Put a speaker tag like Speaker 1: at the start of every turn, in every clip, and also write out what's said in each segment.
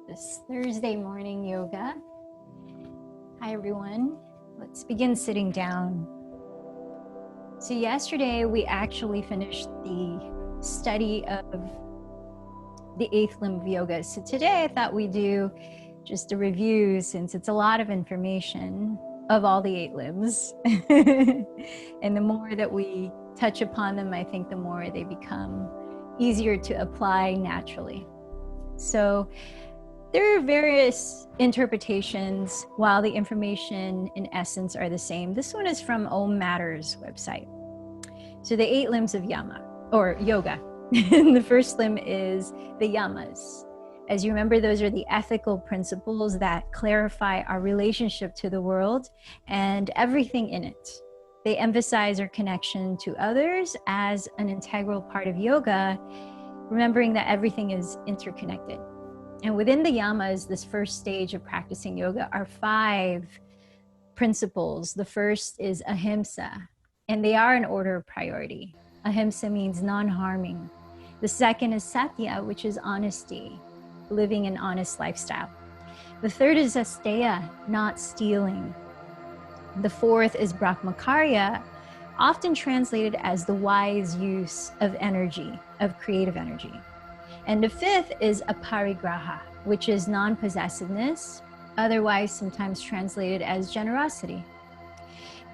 Speaker 1: this Thursday morning yoga. Hi everyone, let's begin sitting down. So yesterday we actually finished the study of the 8th limb of yoga. So today I thought we'd do just a review, since it's a lot of information of all the 8 limbs. And the more that we touch upon them, I think the more they become easier to apply naturally. So there are various interpretations, while the information in essence are the same. This one is from Om Matter's website. So the 8 limbs of yama, or yoga. And the first limb is the yamas. As you remember, those are the ethical principles that clarify our relationship to the world and everything in it. They emphasize our connection to others as an integral part of yoga, remembering that everything is interconnected. And within the yamas, this first stage of practicing yoga, are 5 principles. The first is ahimsa, and they are in order of priority. Ahimsa means non-harming. The second is satya, which is honesty, living an honest lifestyle. The third is asteya, not stealing. The fourth is brahmacharya, often translated as the wise use of energy, of creative energy. And the fifth is aparigraha, which is non-possessiveness, otherwise sometimes translated as generosity.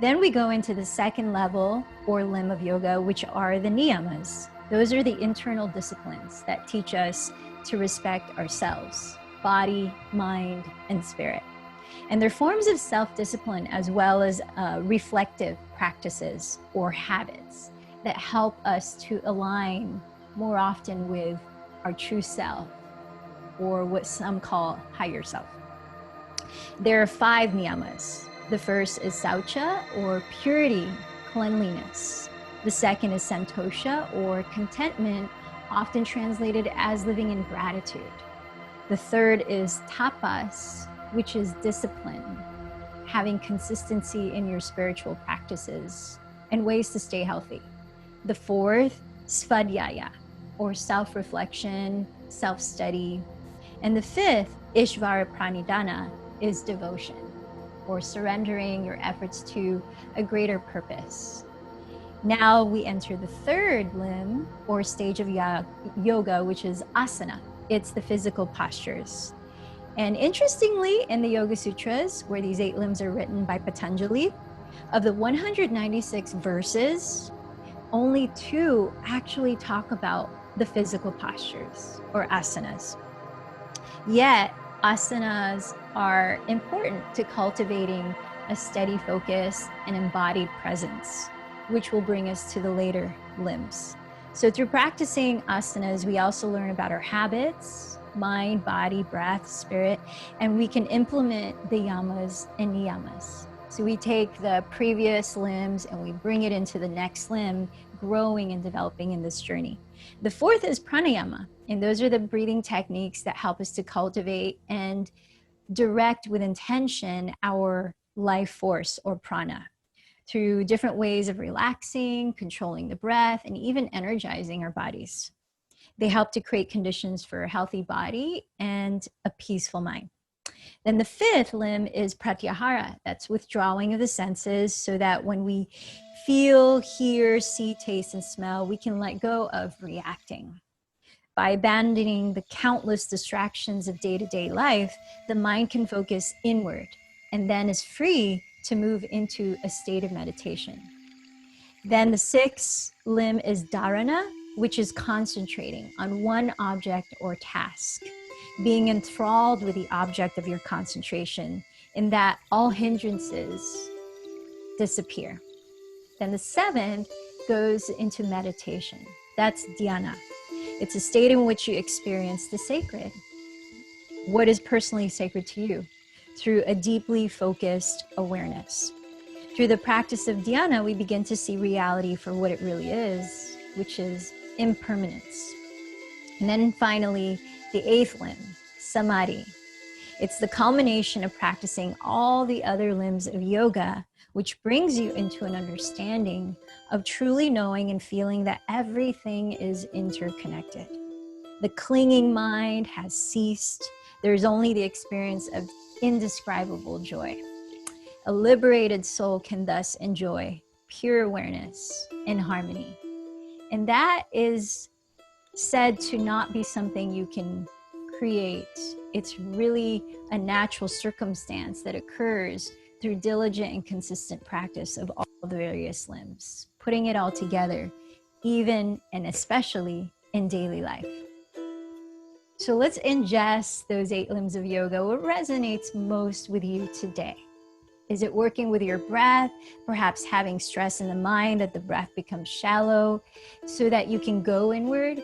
Speaker 1: Then we go into the second level or limb of yoga, which are the niyamas. Those are the internal disciplines that teach us to respect ourselves, body, mind, and spirit. And they're forms of self-discipline as well as reflective practices or habits that help us to align more often with our true self, or what some call higher self. There are 5 niyamas. The first is saucha, or purity, cleanliness. The second is santosha, or contentment, often translated as living in gratitude. The third is tapas, which is discipline, having consistency in your spiritual practices and ways to stay healthy. The fourth, svadhyaya, or self-reflection, self-study. And the fifth, ishvara pranidhana, is devotion, or surrendering your efforts to a greater purpose. Now we enter the third limb or stage of yoga, which is asana. It's the physical postures. And interestingly, in the Yoga Sutras, where these 8 limbs are written by Patanjali, of the 196 verses, only 2 actually talk about the physical postures or asanas. Yet asanas are important to cultivating a steady focus and embodied presence, which will bring us to the later limbs. So through practicing asanas, we also learn about our habits, mind, body, breath, spirit, and we can implement the yamas and niyamas. So we take the previous limbs and we bring it into the next limb, growing and developing in this journey. The fourth is pranayama, and those are the breathing techniques that help us to cultivate and direct with intention our life force or prana through different ways of relaxing, controlling the breath, and even energizing our bodies. They help to create conditions for a healthy body and a peaceful mind. Then the fifth limb is pratyahara. That's withdrawing of the senses, so that when we feel, hear, see, taste, and smell, we can let go of reacting. By abandoning the countless distractions of day-to-day life, the mind can focus inward and then is free to move into a state of meditation. Then the 6th limb is dharana, which is concentrating on one object or task, being enthralled with the object of your concentration, in that all hindrances disappear. Then the 7th goes into meditation. That's dhyana. It's a state in which you experience the sacred. What is personally sacred to you? Through a deeply focused awareness. Through the practice of dhyana, we begin to see reality for what it really is, which is impermanence. And then finally, the 8th limb, samadhi. It's the culmination of practicing all the other limbs of yoga, which brings you into an understanding of truly knowing and feeling that everything is interconnected. The clinging mind has ceased, there's only the experience of indescribable joy. A liberated soul can thus enjoy pure awareness and harmony. And that is said to not be something you can create. It's really a natural circumstance that occurs through diligent and consistent practice of all the various limbs, putting it all together, even and especially in daily life. So let's ingest those 8 limbs of yoga. What resonates most with you today? Is it working with your breath? Perhaps having stress in the mind that the breath becomes shallow so that you can go inward?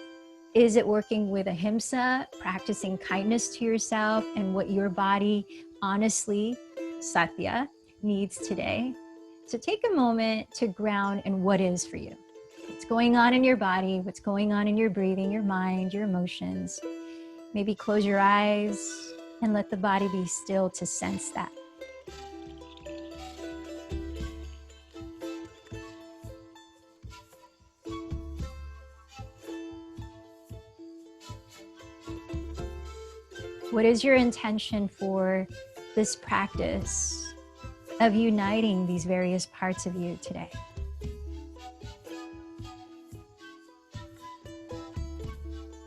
Speaker 1: Is it working with ahimsa, practicing kindness to yourself and what your body honestly, satya, needs today? So take a moment to ground in what is for you. What's going on in your body, what's going on in your breathing, your mind, your emotions. Maybe close your eyes and let the body be still to sense that. What is your intention for this practice of uniting these various parts of you today?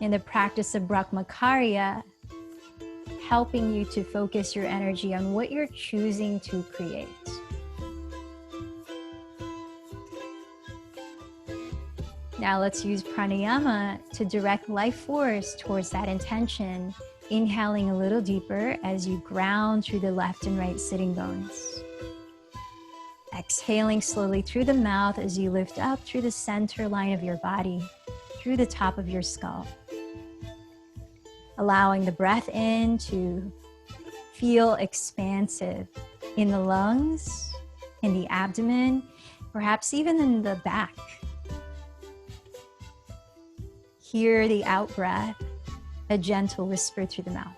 Speaker 1: In the practice of Brahmacharya, helping you to focus your energy on what you're choosing to create. Now let's use pranayama to direct life force towards that intention, inhaling a little deeper as you ground through the left and right sitting bones. Exhaling slowly through the mouth as you lift up through the center line of your body, through the top of your skull. Allowing the breath in to feel expansive in the lungs, in the abdomen, perhaps even in the back. Hear the out breath, a gentle whisper through the mouth.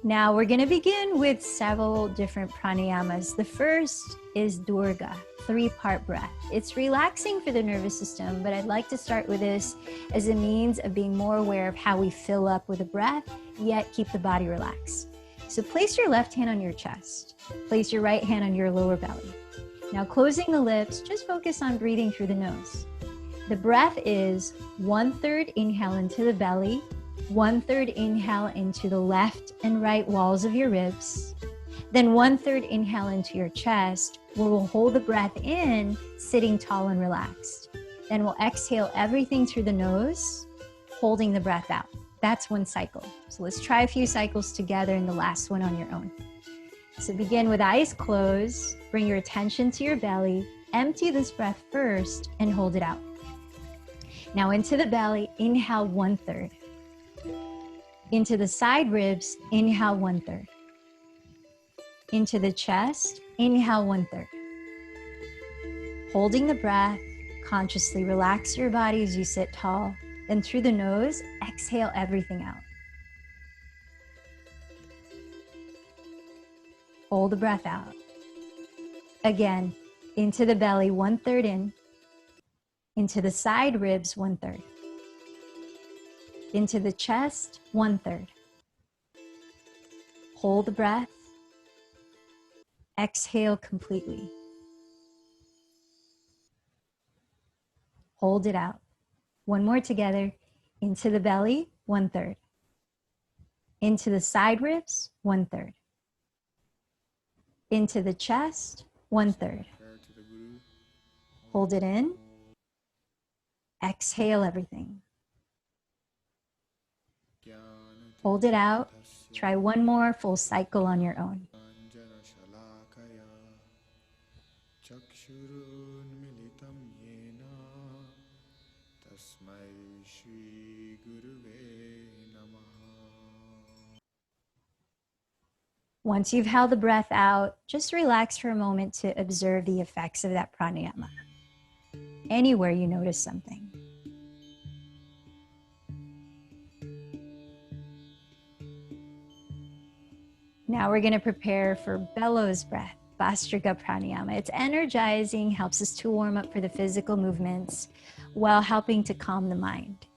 Speaker 1: Now we're going to begin with several different pranayamas. The first is Durga, 3-part breath. It's relaxing for the nervous system, but I'd like to start with this as a means of being more aware of how we fill up with a breath, yet keep the body relaxed. So place your left hand on your chest. Place your right hand on your lower belly. Now closing the lips, just focus on breathing through the nose. The breath is 1/3 inhale into the belly, 1/3 inhale into the left and right walls of your ribs, then 1/3 inhale into your chest, where we'll hold the breath in, sitting tall and relaxed. Then we'll exhale everything through the nose, holding the breath out. That's one cycle. So let's try a few cycles together and the last one on your own. So begin with eyes closed, bring your attention to your belly, empty this breath first and hold it out. Now into the belly, inhale 1/3. Into the side ribs, inhale 1/3. Into the chest, inhale 1/3. Holding the breath, consciously relax your body as you sit tall. Then through the nose, exhale everything out. Hold the breath out. Again, into the belly, 1/3 in. Into the side ribs, 1/3. Into the chest, 1/3. Hold the breath. Exhale completely. Hold it out. One more together. Into the belly, 1/3. Into the side ribs, 1/3. Into the chest, 1/3. Hold it in. Exhale everything. Hold it out. Try one more full cycle on your own. Once you've held the breath out, just relax for a moment to observe the effects of that pranayama. Anywhere you notice something. Now we're going to prepare for bellows breath, Vastrika pranayama. It's energizing, helps us to warm up for the physical movements while helping to calm the mind.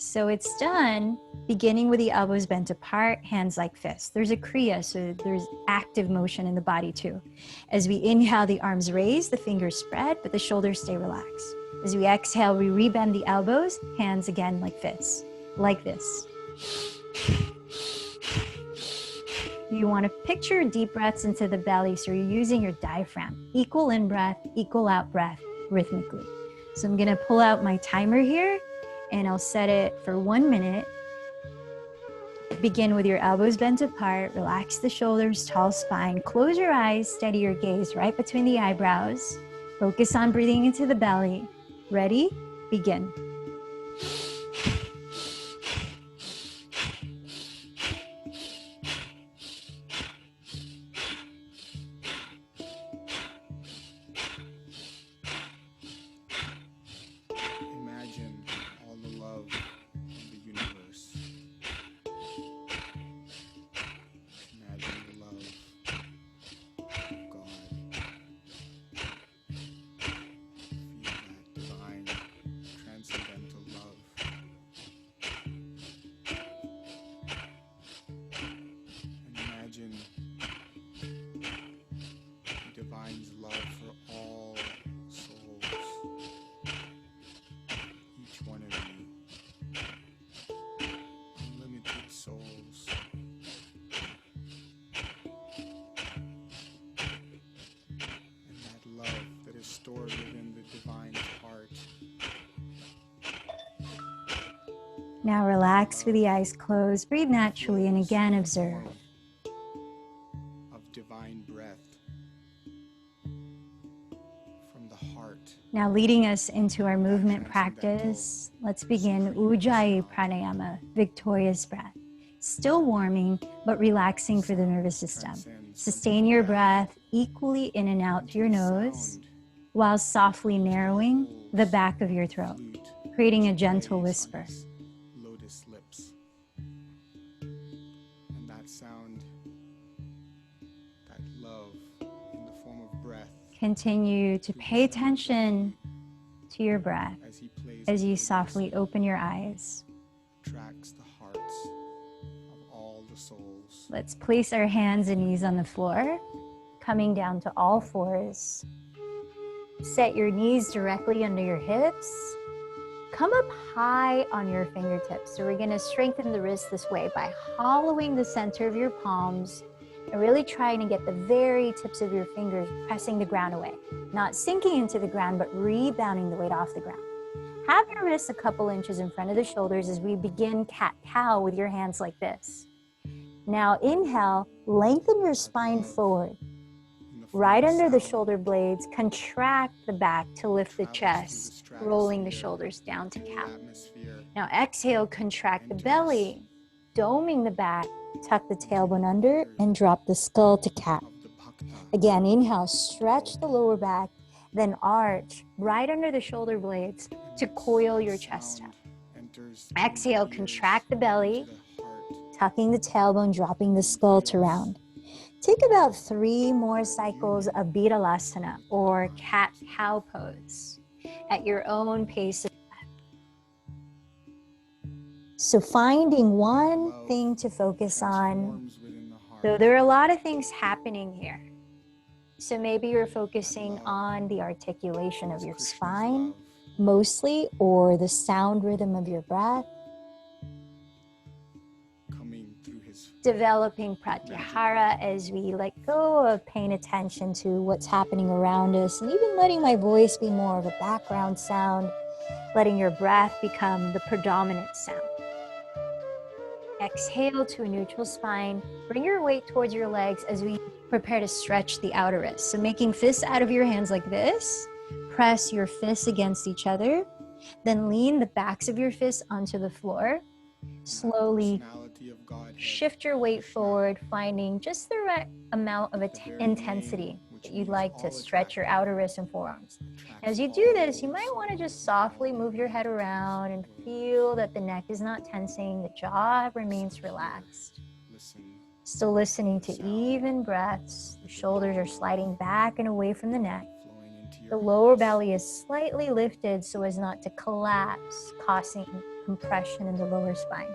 Speaker 1: So it's done, beginning with the elbows bent apart, hands like fists. There's a kriya, so there's active motion in the body too. As we inhale, the arms raise, the fingers spread, but the shoulders stay relaxed. As we exhale, we rebend the elbows, hands again like fists, like this. You want to picture deep breaths into the belly, so you're using your diaphragm. Equal in breath, equal out breath, rhythmically. So I'm gonna pull out my timer here, and I'll set it for 1 minute. Begin with your elbows bent apart, relax the shoulders, tall spine, close your eyes, steady your gaze right between the eyebrows. Focus on breathing into the belly. Ready? Begin.
Speaker 2: Imagine all the love of the universe. Imagine the love of God. Feel that divine, transcendental love. And imagine the divine's love for all souls. Each one of you, unlimited souls, and that love that is stored within the divine's heart.
Speaker 1: Now relax with the eyes closed, breathe naturally, and again observe.
Speaker 2: Of divine breath from the heart.
Speaker 1: Now leading us into our movement practice, let's begin Ujjayi Pranayama, victorious breath. Still warming, but relaxing for the nervous system. Sustain your breath equally in and out through your nose, while softly narrowing the back of your throat, creating a gentle whisper.
Speaker 2: Lotus lips. And that sound, that love in the form of breath.
Speaker 1: Continue to pay attention to your breath
Speaker 2: As he plays
Speaker 1: as you softly open your eyes.
Speaker 2: tracks the hearts of all the souls.
Speaker 1: Let's place our hands and knees on the floor, coming down to all fours. Set your knees directly under your hips. Come up high on your fingertips. So we're going to strengthen the wrist this way by hollowing the center of your palms and really trying to get the very tips of your fingers pressing the ground away. Not sinking into the ground, but rebounding the weight off the ground. Have your wrists a couple inches in front of the shoulders as we begin cat-cow with your hands like this. Now inhale, lengthen your spine forward. Right under the shoulder blades, contract the back to lift the chest, rolling the shoulders down to cow. Now exhale, contract the belly, doming the back, tuck the tailbone under, and drop the skull to cat. Again, inhale, stretch the lower back, then arch right under the shoulder blades to coil your chest up. Exhale, contract the belly, tucking the tailbone, dropping the skull to round. Take about 3 more cycles of Bitalasana or cat-cow pose at your own pace. So finding one thing to focus on. So there are a lot of things happening here. So maybe you're focusing on the articulation of your spine mostly, or the sound rhythm of your breath. Developing pratyahara as we let go of paying attention to what's happening around us, and even letting my voice be more of a background sound, letting your breath become the predominant sound. Exhale to a neutral spine. Bring your weight towards your legs as we prepare to stretch the outer wrists. So making fists out of your hands like this. Press your fists against each other. Then lean the backs of your fists onto the floor. Slowly shift your weight forward, finding just the right amount of intensity that you'd like to stretch your outer wrists and forearms. As you do this, you might want to just softly move your head around and feel that the neck is not tensing, the jaw remains relaxed. Still listening to even breaths. The shoulders are sliding back and away from the neck. The lower belly is slightly lifted so as not to collapse, causing compression in the lower spine.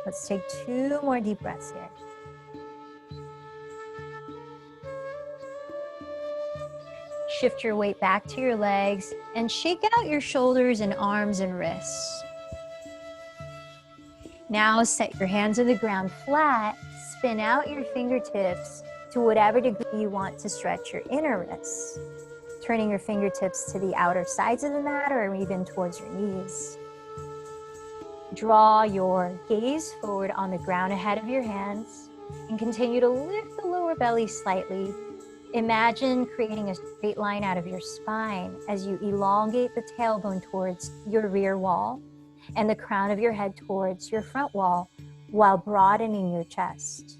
Speaker 1: Let's take 2 more deep breaths here. Shift your weight back to your legs and shake out your shoulders and arms and wrists. Now set your hands on the ground flat, spin out your fingertips to whatever degree you want to stretch your inner wrists, turning your fingertips to the outer sides of the mat or even towards your knees. Draw your gaze forward on the ground ahead of your hands and continue to lift the lower belly slightly. Imagine creating a straight line out of your spine as you elongate the tailbone towards your rear wall and the crown of your head towards your front wall while broadening your chest.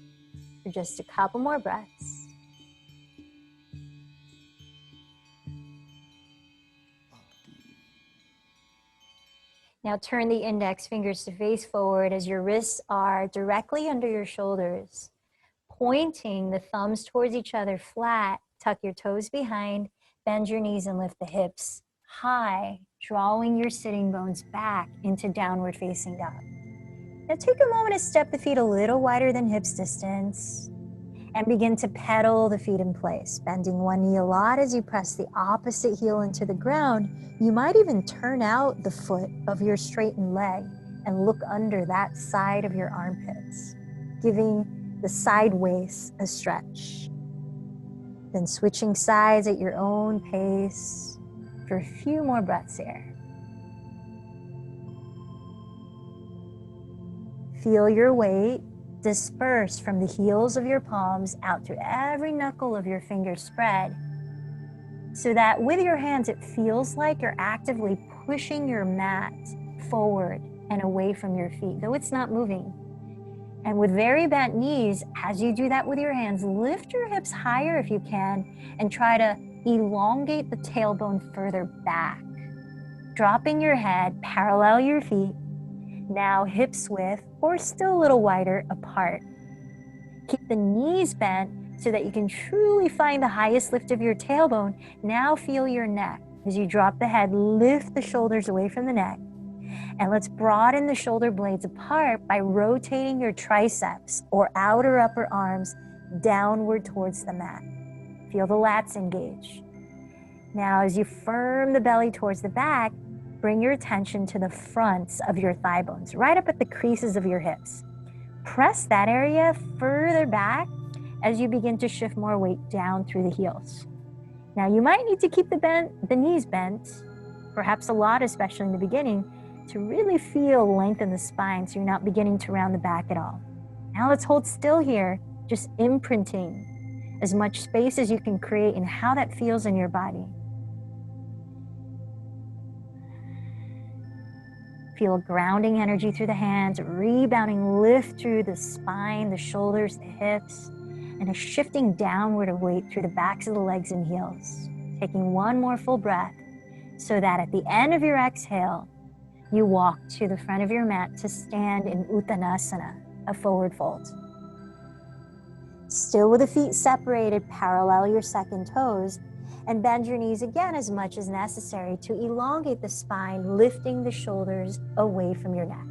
Speaker 1: For just a couple more breaths. Now turn the index fingers to face forward as your wrists are directly under your shoulders. Pointing the thumbs towards each other flat, tuck your toes behind, bend your knees and lift the hips high, drawing your sitting bones back into downward facing dog. Now take a moment to step the feet a little wider than hips distance and begin to pedal the feet in place, bending one knee a lot as you press the opposite heel into the ground. You might even turn out the foot of your straightened leg and look under that side of your armpits, giving the side waist a stretch. Then switching sides at your own pace for a few more breaths here. Feel your weight disperse from the heels of your palms out to every knuckle of your fingers spread, so that with your hands it feels like you're actively pushing your mat forward and away from your feet, though it's not moving. And with very bent knees, as you do that with your hands, lift your hips higher if you can and try to elongate the tailbone further back. Dropping your head, parallel your feet, now hips width or still a little wider apart. Keep the knees bent so that you can truly find the highest lift of your tailbone. Now feel your neck. As you drop the head, lift the shoulders away from the neck. And let's broaden the shoulder blades apart by rotating your triceps or outer upper arms downward towards the mat. Feel the lats engage. Now, as you firm the belly towards the back, bring your attention to the fronts of your thigh bones, right up at the creases of your hips. Press that area further back as you begin to shift more weight down through the heels. Now, you might need to keep the knees bent, perhaps a lot, especially in the beginning, to really feel length in the spine so you're not beginning to round the back at all. Now let's hold still here, just imprinting as much space as you can create and how that feels in your body. Feel grounding energy through the hands, rebounding lift through the spine, the shoulders, the hips, and a shifting downward of weight through the backs of the legs and heels. Taking one more full breath so that at the end of your exhale, you walk to the front of your mat to stand in Uttanasana, a forward fold. Still with the feet separated, parallel your second toes and bend your knees again as much as necessary to elongate the spine, lifting the shoulders away from your neck.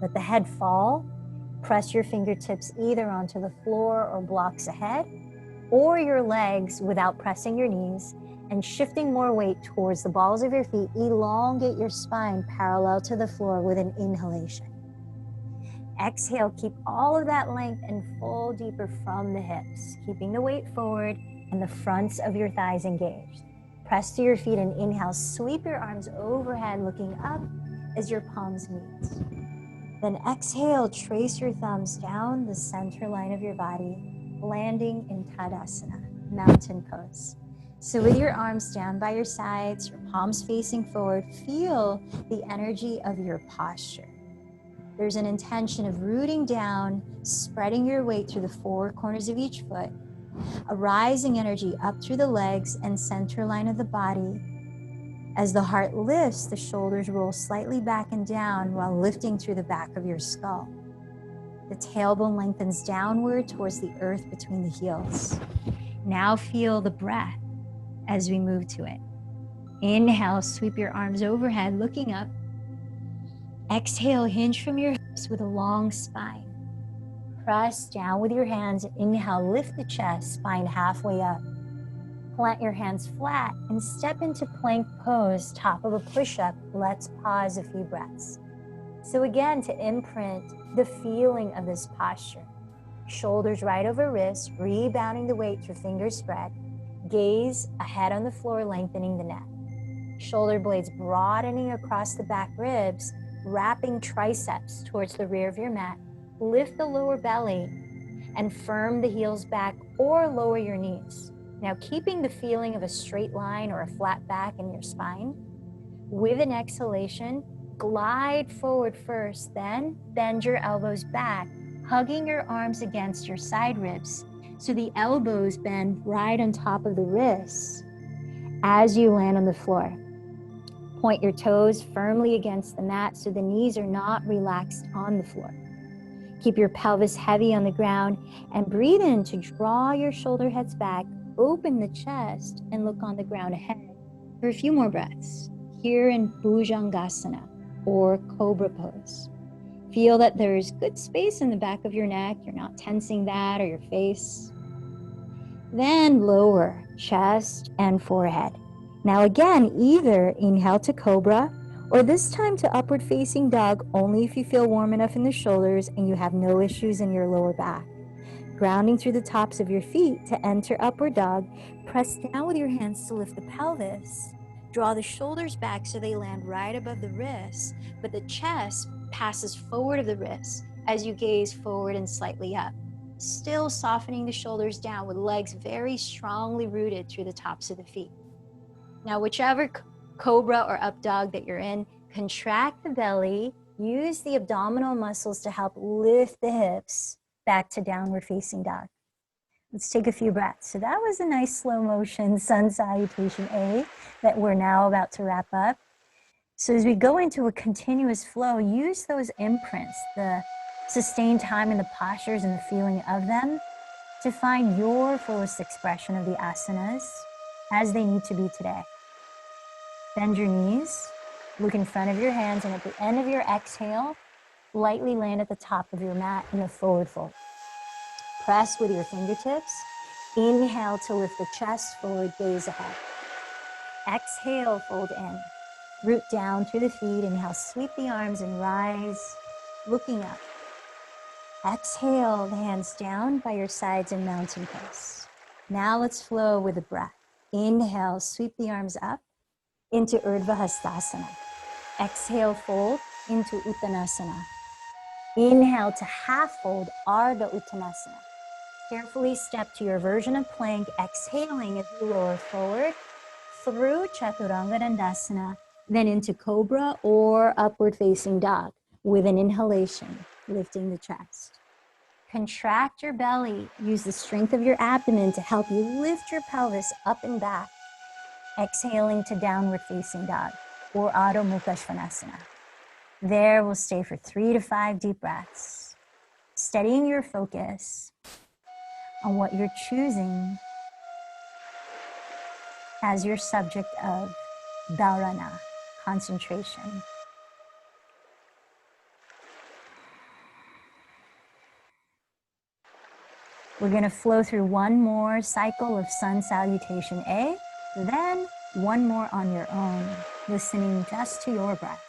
Speaker 1: Let the head fall. Press your fingertips either onto the floor or blocks ahead or your legs without pressing your knees, and shifting more weight towards the balls of your feet, elongate your spine parallel to the floor with an inhalation. Exhale, keep all of that length and fold deeper from the hips, keeping the weight forward and the fronts of your thighs engaged. Press to your feet and inhale, sweep your arms overhead, looking up as your palms meet. Then exhale, trace your thumbs down the center line of your body, landing in Tadasana, mountain pose. So with your arms down by your sides, your palms facing forward, feel the energy of your posture. There's an intention of rooting down, spreading your weight through the four corners of each foot, a rising energy up through the legs and center line of the body. As the heart lifts, the shoulders roll slightly back and down while lifting through the back of your skull. The tailbone lengthens downward towards the earth between the heels. Now feel the breath as we move to it. Inhale, sweep your arms overhead, looking up. Exhale, hinge from your hips with a long spine. Press down with your hands. Inhale, lift the chest, spine halfway up. Plant your hands flat and step into plank pose, top of a push-up. Let's pause a few breaths. So again, to imprint the feeling of this posture. Shoulders right over wrists, rebounding the weight through fingers spread. Gaze ahead on the floor, lengthening the neck. Shoulder blades broadening across the back ribs, wrapping triceps towards the rear of your mat. Lift the lower belly and firm the heels back or lower your knees. Now, keeping the feeling of a straight line or a flat back in your spine. With an exhalation, glide forward first, then bend your elbows back, hugging your arms against your side ribs. So the elbows bend right on top of the wrists as you land on the floor. Point your toes firmly against the mat so the knees are not relaxed on the floor. Keep your pelvis heavy on the ground and breathe in to draw your shoulder heads back, open the chest, and look on the ground ahead for a few more breaths. Here in Bhujangasana or Cobra pose. Feel that there's good space in the back of your neck. You're not tensing that or your face. Then lower chest and forehead. Now again, either inhale to Cobra or this time to upward facing dog only if you feel warm enough in the shoulders and you have no issues in your lower back. Grounding through the tops of your feet to enter upward dog, press down with your hands to lift the pelvis. Draw the shoulders back so they land right above the wrists, but the chest passes forward of the wrists as you gaze forward and slightly up. Still softening the shoulders down with legs very strongly rooted through the tops of the feet. Now, whichever cobra or up dog that you're in, contract the belly, use the abdominal muscles to help lift the hips back to downward facing dog. Let's take a few breaths. So that was a nice slow motion sun salutation A that we're now about to wrap up. So as we go into a continuous flow, use those imprints, the sustained time in the postures and the feeling of them to find your fullest expression of the asanas as they need to be today. Bend your knees, look in front of your hands, and at the end of your exhale, lightly land at the top of your mat in a forward fold. Press with your fingertips. Inhale to lift the chest forward, gaze ahead. Exhale, fold in. Root down through the feet. Inhale, sweep the arms and rise, looking up. Exhale, the hands down by your sides in mountain pose. Now let's flow with the breath. Inhale, sweep the arms up into Urdhva Hastasana. Exhale, fold into Uttanasana. Inhale to half fold, Ardha Uttanasana. Carefully step to your version of plank, exhaling as you lower forward through Chaturanga Dandasana, then into Cobra or upward facing dog with an inhalation, lifting the chest. Contract your belly, use the strength of your abdomen to help you lift your pelvis up and back. Exhaling to downward facing dog or Adho Mukha Svanasana. There we'll stay for 3 to 5 deep breaths, steadying your focus on what you're choosing as your subject of dharana, concentration. We're going to flow through one more cycle of sun salutation A, then one more on your own, listening just to your breath.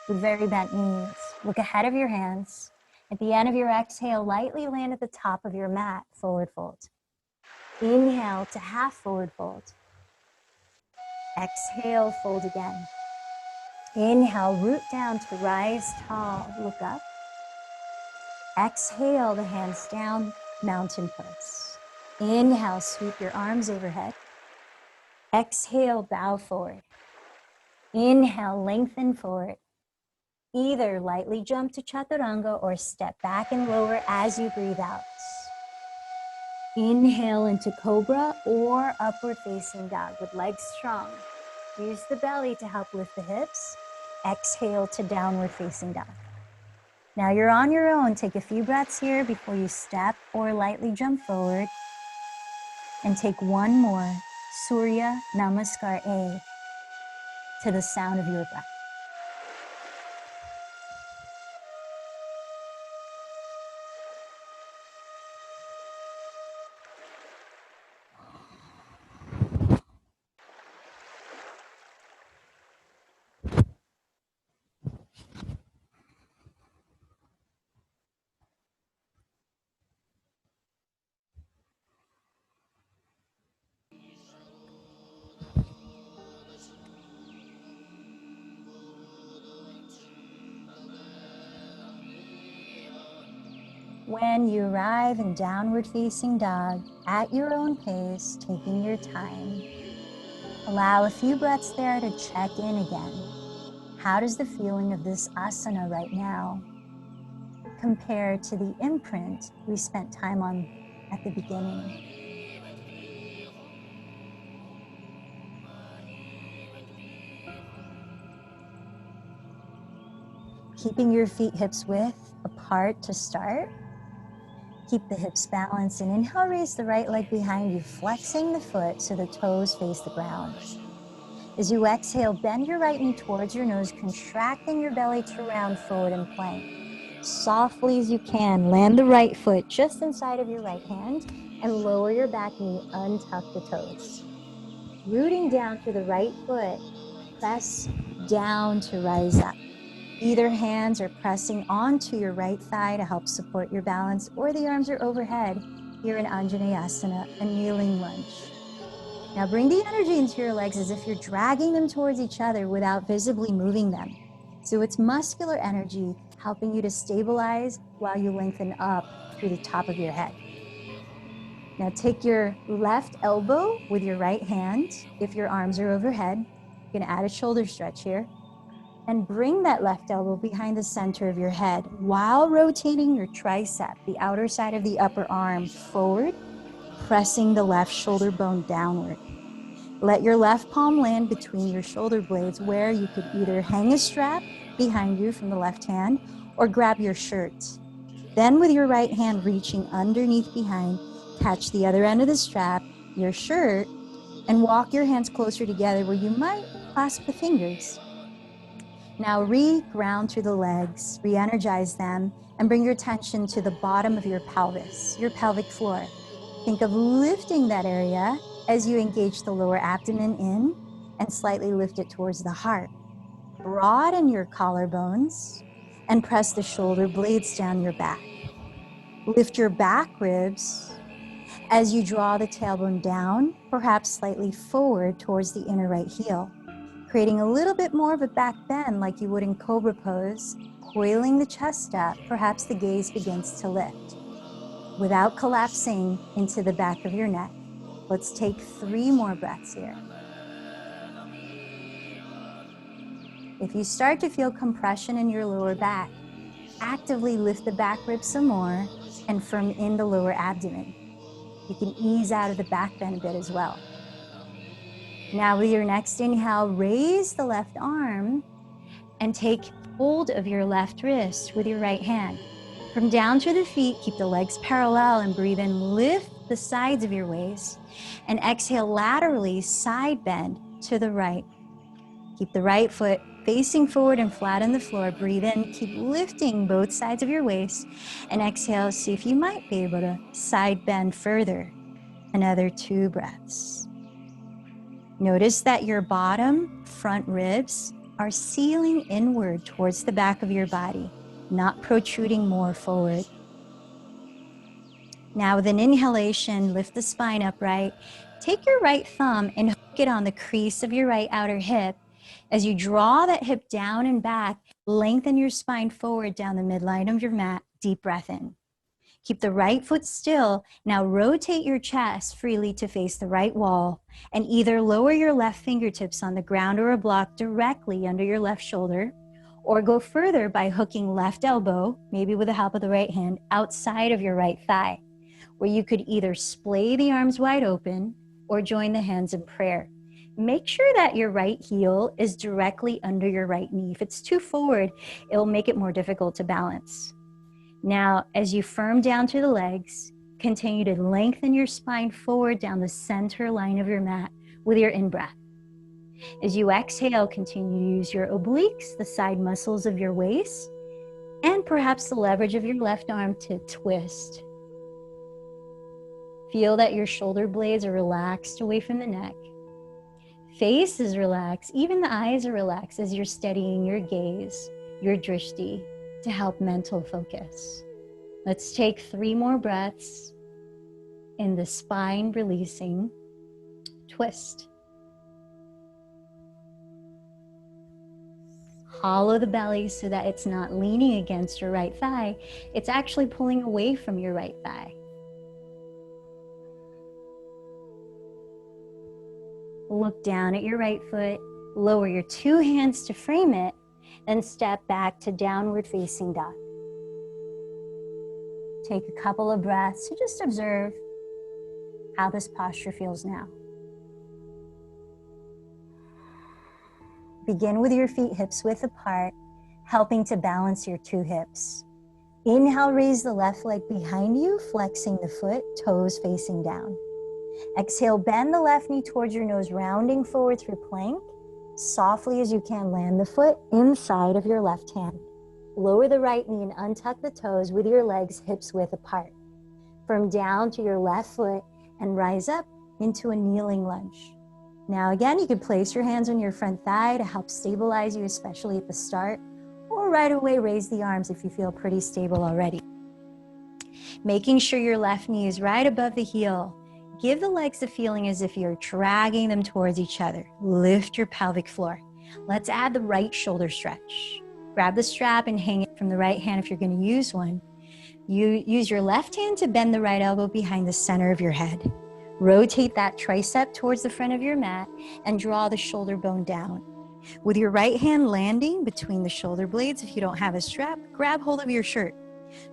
Speaker 1: With very bent knees, look ahead of your hands. At the end of your exhale, lightly land at the top of your mat, forward fold. Inhale to half forward fold. Exhale, fold again. Inhale, root down to rise tall, look up. Exhale, the hands down, mountain pose. Inhale, sweep your arms overhead. Exhale, bow forward. Inhale, lengthen forward. Either lightly jump to Chaturanga or step back and lower as you breathe out. Inhale into Cobra or upward facing dog with legs strong. Use the belly to help lift the hips. Exhale to downward facing dog. Now you're on your own. Take a few breaths here before you step or lightly jump forward. And take one more Surya Namaskar A to the sound of your breath. When you arrive in downward facing dog, at your own pace, taking your time, allow a few breaths there to check in again. How does the feeling of this asana right now compare to the imprint we spent time on at the beginning? Keeping your feet hips width apart to start. Keep the hips balanced and inhale, raise the right leg behind you, flexing the foot so the toes face the ground. As you exhale, bend your right knee towards your nose, contracting your belly to round forward in plank. Softly as you can, land the right foot just inside of your right hand and lower your back knee, untuck the toes. Rooting down through the right foot, press down to rise up. Either hands are pressing onto your right thigh to help support your balance, or the arms are overhead. You're in Anjaneyasana, a kneeling lunge. Now bring the energy into your legs as if you're dragging them towards each other without visibly moving them. So it's muscular energy helping you to stabilize while you lengthen up through the top of your head. Now take your left elbow with your right hand. If your arms are overhead, you're gonna add a shoulder stretch here. And bring that left elbow behind the center of your head while rotating your tricep, the outer side of the upper arm, forward, pressing the left shoulder bone downward. Let your left palm land between your shoulder blades, where you could either hang a strap behind you from the left hand or grab your shirt. Then with your right hand reaching underneath behind, catch the other end of the strap, your shirt, and walk your hands closer together where you might clasp the fingers. Now re-ground through the legs, re-energize them, and bring your attention to the bottom of your pelvis, your pelvic floor. Think of lifting that area as you engage the lower abdomen in and slightly lift it towards the heart. Broaden your collarbones and press the shoulder blades down your back. Lift your back ribs as you draw the tailbone down, perhaps slightly forward towards the inner right heel, creating a little bit more of a back bend like you would in cobra pose, coiling the chest up. Perhaps the gaze begins to lift without collapsing into the back of your neck. Let's take 3 more breaths here. If you start to feel compression in your lower back, actively lift the back ribs some more and firm in the lower abdomen. You can ease out of the back bend a bit as well. Now with your next inhale, raise the left arm and take hold of your left wrist with your right hand. From down to the feet, keep the legs parallel and breathe in, lift the sides of your waist and exhale laterally, side bend to the right. Keep the right foot facing forward and flat on the floor. Breathe in, keep lifting both sides of your waist and exhale, see if you might be able to side bend further. Another 2 breaths. Notice that your bottom front ribs are sealing inward towards the back of your body, not protruding more forward. Now with an inhalation, lift the spine upright. Take your right thumb and hook it on the crease of your right outer hip. As you draw that hip down and back, lengthen your spine forward down the midline of your mat. Deep breath in. Keep the right foot still. Now rotate your chest freely to face the right wall and either lower your left fingertips on the ground or a block directly under your left shoulder, or go further by hooking left elbow, maybe with the help of the right hand, outside of your right thigh, where you could either splay the arms wide open or join the hands in prayer. Make sure that your right heel is directly under your right knee. If it's too forward, it'll make it more difficult to balance. Now, as you firm down through the legs, continue to lengthen your spine forward down the center line of your mat with your in-breath. As you exhale, continue to use your obliques, the side muscles of your waist, and perhaps the leverage of your left arm to twist. Feel that your shoulder blades are relaxed away from the neck. Face is relaxed, even the eyes are relaxed as you're steadying your gaze, your drishti, to help mental focus. Let's take 3 more breaths in the spine releasing twist. Hollow the belly so that it's not leaning against your right thigh. It's actually pulling away from your right thigh. Look down at your right foot, lower your 2 hands to frame it, then step back to downward facing dog. Take a couple of breaths to just observe how this posture feels now. Begin with your feet hips width apart, helping to balance your 2 hips. Inhale, raise the left leg behind you, flexing the foot, toes facing down. Exhale, bend the left knee towards your nose, rounding forward through plank. Softly as you can, land the foot inside of your left hand. Lower the right knee and untuck the toes with your legs hips width apart. Firm down to your left foot and rise up into a kneeling lunge. Now again, you can place your hands on your front thigh to help stabilize you, especially at the start, or right away raise the arms if you feel pretty stable already. Making sure your left knee is right above the heel. Give the legs a feeling as if you're dragging them towards each other. Lift your pelvic floor. Let's add the right shoulder stretch. Grab the strap and hang it from the right hand if you're going to use one. You use your left hand to bend the right elbow behind the center of your head. Rotate that tricep towards the front of your mat and draw the shoulder bone down. With your right hand landing between the shoulder blades, if you don't have a strap, grab hold of your shirt.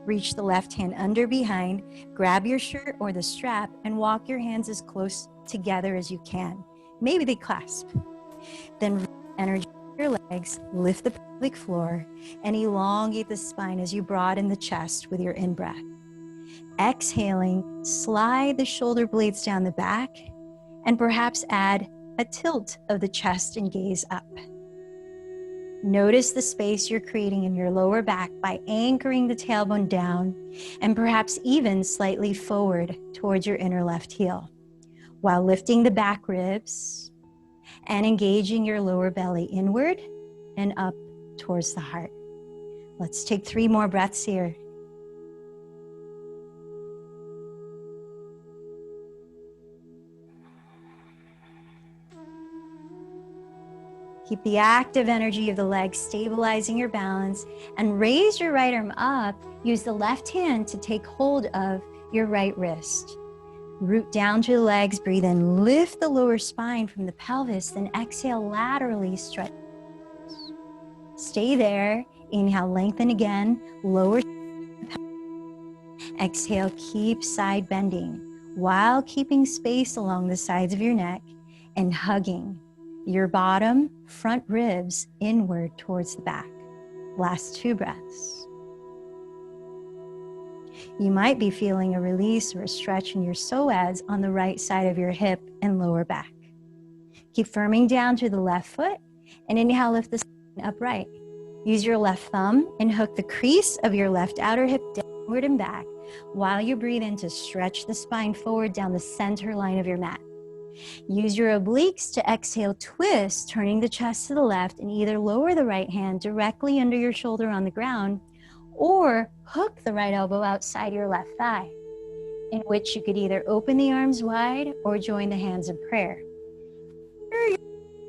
Speaker 1: Reach the left hand under behind, grab your shirt or the strap, and walk your hands as close together as you can. Maybe they clasp. Then energy your legs, lift the pelvic floor, and elongate the spine as you broaden the chest with your in-breath. Exhaling, slide the shoulder blades down the back, and perhaps add a tilt of the chest and gaze up. Notice the space you're creating in your lower back by anchoring the tailbone down and perhaps even slightly forward towards your inner left heel, while lifting the back ribs and engaging your lower belly inward and up towards the heart. Let's take 3 more breaths here. Keep the active energy of the legs stabilizing your balance, and raise your right arm up. Use the left hand to take hold of your right wrist. Root down to the legs, breathe in, lift the lower spine from the pelvis, then exhale laterally, stretch. Stay there, inhale, lengthen again, lower. Exhale, keep side bending while keeping space along the sides of your neck and hugging your bottom front ribs inward towards the back. Last 2 breaths. You might be feeling a release or a stretch in your psoas on the right side of your hip and lower back. Keep firming down to the left foot and inhale, lift the spine upright. Use your left thumb and hook the crease of your left outer hip downward and back while you breathe in to stretch the spine forward down the center line of your mat. Use your obliques to exhale, twist, turning the chest to the left, and either lower the right hand directly under your shoulder on the ground or hook the right elbow outside your left thigh, in which you could either open the arms wide or join the hands in prayer. Your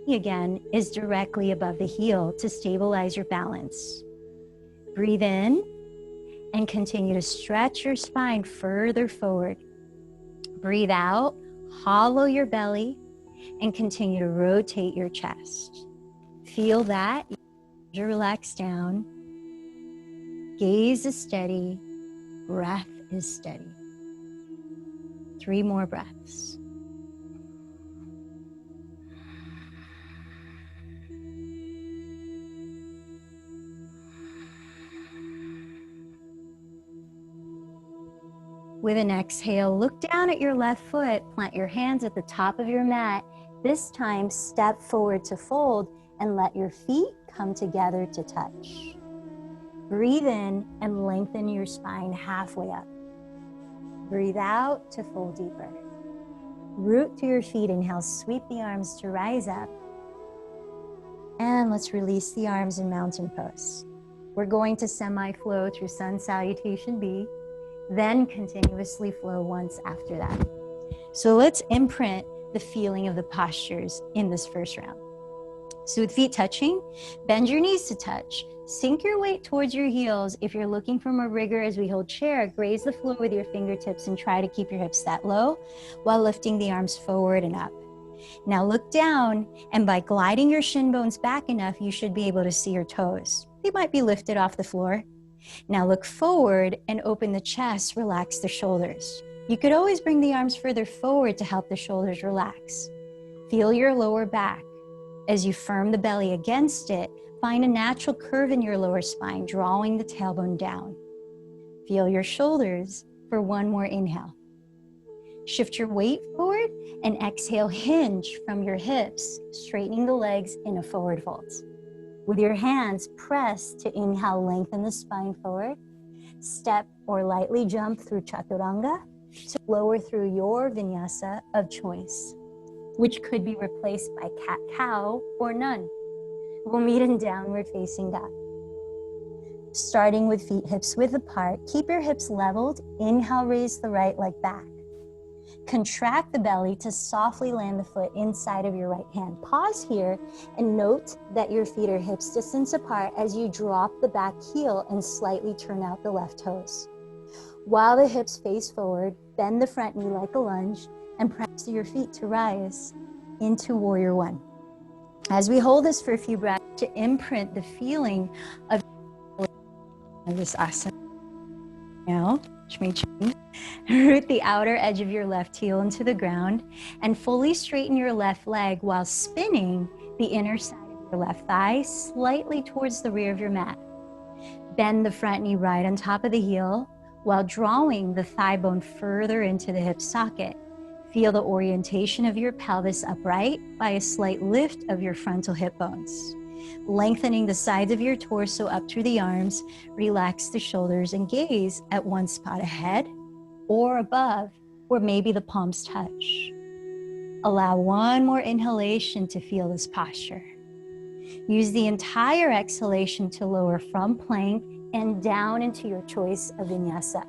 Speaker 1: knee again is directly above the heel to stabilize your balance. Breathe in and continue to stretch your spine further forward. Breathe out. Hollow your belly and continue to rotate your chest. Feel that. You relax down. Gaze is steady. Breath is steady. 3 more breaths. With an exhale, look down at your left foot, plant your hands at the top of your mat. This time, step forward to fold and let your feet come together to touch. Breathe in and lengthen your spine halfway up. Breathe out to fold deeper. Root to your feet, inhale, sweep the arms to rise up. And let's release the arms in mountain pose. We're going to semi-flow through sun salutation B. Then continuously flow once after that. So let's imprint the feeling of the postures in this first round. So with feet touching, bend your knees to touch. Sink your weight towards your heels. If you're looking for more rigor as we hold chair, graze the floor with your fingertips and try to keep your hips that low while lifting the arms forward and up. Now look down, and by gliding your shin bones back enough, you should be able to see your toes. They might be lifted off the floor. Now look forward and open the chest, relax the shoulders. You could always bring the arms further forward to help the shoulders relax. Feel your lower back. As you firm the belly against it, find a natural curve in your lower spine, drawing the tailbone down. Feel your shoulders for one more inhale. Shift your weight forward and exhale, hinge from your hips, straightening the legs in a forward fold. With your hands, press to inhale, lengthen the spine forward. Step or lightly jump through chaturanga to lower through your vinyasa of choice, which could be replaced by cat-cow or none. We'll meet in downward facing dog. Starting with feet hips width apart, keep your hips leveled. Inhale, raise the right leg back. Contract the belly to softly land the foot inside of your right hand. Pause here and note that your feet are hips distance apart as you drop the back heel and slightly turn out the left toes. While the hips face forward, bend the front knee like a lunge and press your feet to rise into warrior one. As we hold this for a few breaths to imprint the feeling of this asana. Now, root the outer edge of your left heel into the ground and fully straighten your left leg while spinning the inner side of your left thigh slightly towards the rear of your mat. Bend the front knee right on top of the heel while drawing the thigh bone further into the hip socket. Feel the orientation of your pelvis upright by a slight lift of your frontal hip bones. Lengthening the sides of your torso up through the arms, relax the shoulders and gaze at one spot ahead or above, where maybe the palms touch. Allow one more inhalation to feel this posture. Use the entire exhalation to lower from plank and down into your choice of vinyasa,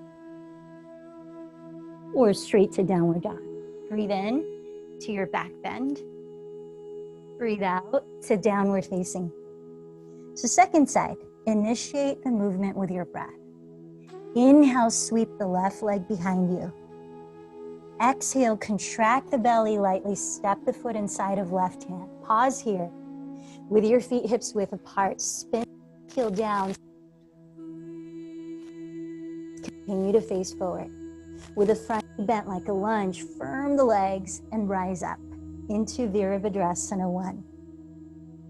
Speaker 1: or straight to downward dog. Breathe in to your back bend. Breathe out to downward facing. So second side, initiate the movement with your breath. Inhale, sweep the left leg behind you. Exhale, contract the belly lightly, step the foot inside of left hand. Pause here. With your feet hips width apart, spin heel down. Continue to face forward. With the front knee bent like a lunge, firm the legs and rise up into Virabhadrasana 1.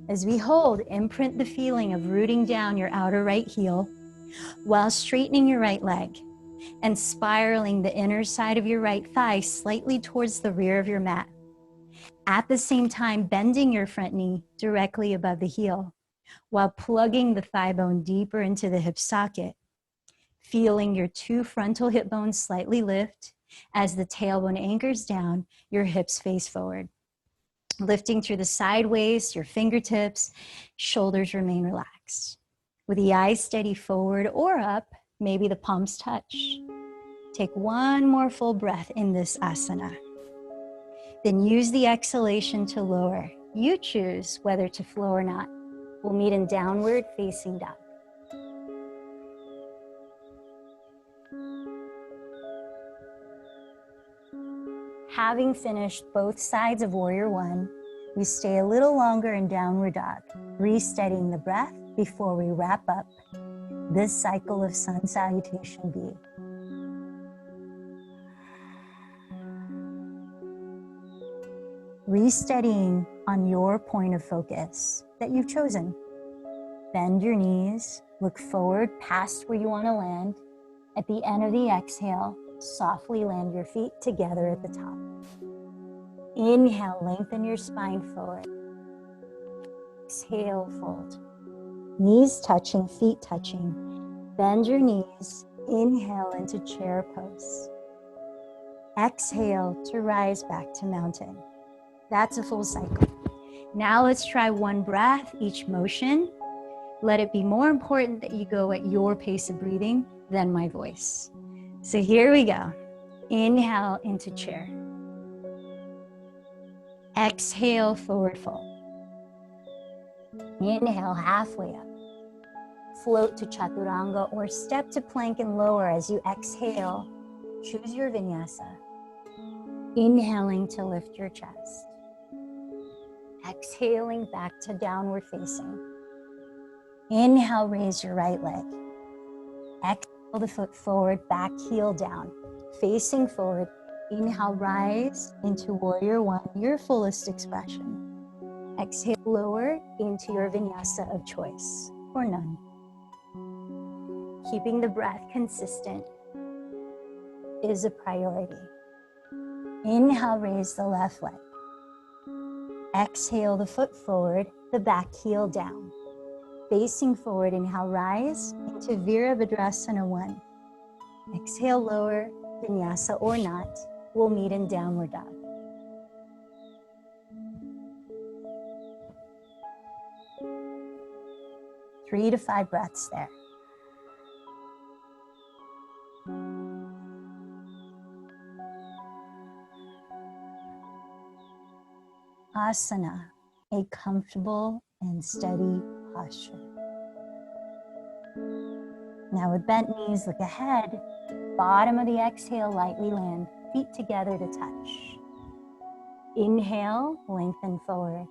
Speaker 1: As we hold, imprint the feeling of rooting down your outer right heel while straightening your right leg and spiraling the inner side of your right thigh slightly towards the rear of your mat. At the same time, bending your front knee directly above the heel while plugging the thigh bone deeper into the hip socket. Feeling your two frontal hip bones slightly lift as the tailbone anchors down, your hips face forward. Lifting through the sideways, your fingertips, shoulders remain relaxed. With the eyes steady forward or up, maybe the palms touch. Take one more full breath in this asana. Then use the exhalation to lower. You choose whether to flow or not. We'll meet in downward facing dog. Having finished both sides of warrior one, we stay a little longer in downward dog, resteadying the breath before we wrap up this cycle of sun salutation B. Resteadying on your point of focus that you've chosen. Bend your knees, look forward past where you want to land. At the end of the exhale, softly land your feet together at the top. Inhale, lengthen your spine forward. Exhale, fold. Knees touching, feet touching. Bend your knees. Inhale into chair pose. Exhale to rise back to mountain. That's a full cycle. Now let's try one breath, each motion. Let it be more important that you go at your pace of breathing than my voice. So here we go. Inhale into chair. Exhale, forward fold. Inhale, halfway up. Float to chaturanga or step to plank and lower as you exhale. Choose your vinyasa. Inhaling to lift your chest. Exhaling back to downward facing. Inhale, raise your right leg. Exhale the foot forward, back heel down. Facing forward. Inhale, rise into warrior one, your fullest expression. Exhale, lower into your vinyasa of choice, or none. Keeping the breath consistent is a priority. Inhale, raise the left leg. Exhale the foot forward, the back heel down. Facing forward, inhale, rise into Virabhadrasana 1. Exhale, lower, vinyasa or not. We'll meet in downward dog. Three to 5 breaths there. Asana, a comfortable and steady posture. Now with bent knees, look ahead. Bottom of the exhale, lightly land. Feet together to touch. Inhale, lengthen forward.